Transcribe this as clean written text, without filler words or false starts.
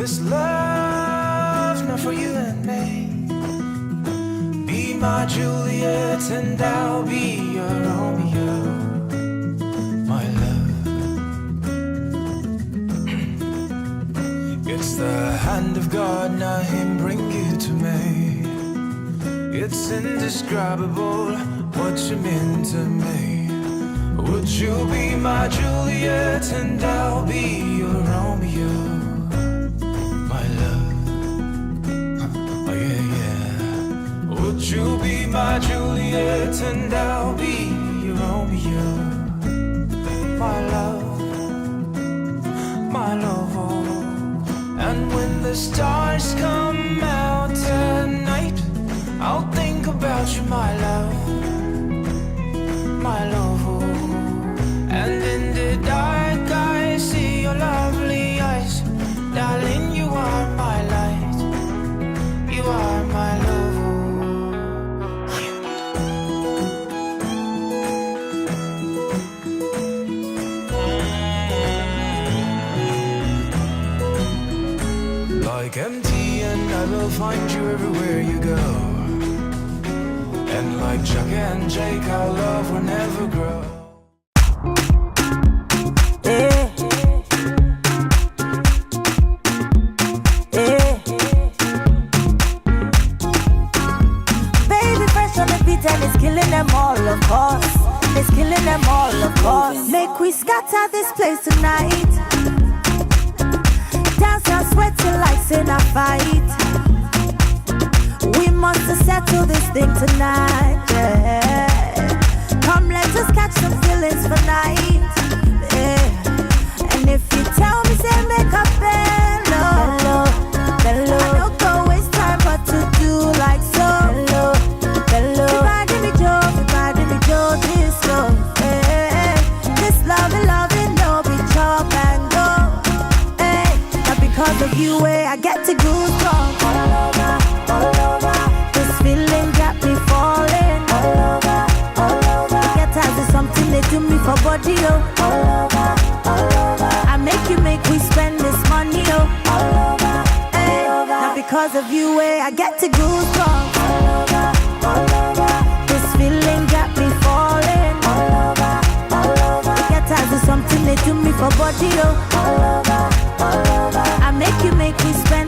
this love not for you and me. Be my Juliet and I'll be your Romeo, my love. It's the hand of God, now him bring you to me. It's indescribable what you mean to me. Would you be my Juliet and I'll be your Romeo, my love? Oh yeah, yeah. Would you be my Juliet and I'll be your Romeo, my love, my love. Oh. And when the stars come out at night, I'll think about you, my love, my love. And in the dark I see your lovely eyes. Darling, you are my light. You are my love. Like empty and I will find you everywhere you go. And like Chuck and Jake, our love will never grow. Make we scatter this place tonight. Dance and sweat till like in a fight. We must settle this thing tonight, yeah. Come let us catch some feelings for night, yeah. And if you tell me say make a bello, bello, I don't go waste time but to do like so. Bello, everybody me Joe, this love. Loving, no be chop and go. Hey, not because of you, I get to goosebumps all over. This feeling got me falling all over. Get tired of something they do me for body, oh. All over. I make we spend this money, oh. All over. Hey, not because of you, I get to goosebumps all over. This feeling got me falling all over. Something they do me for body, oh. All over. I make we spend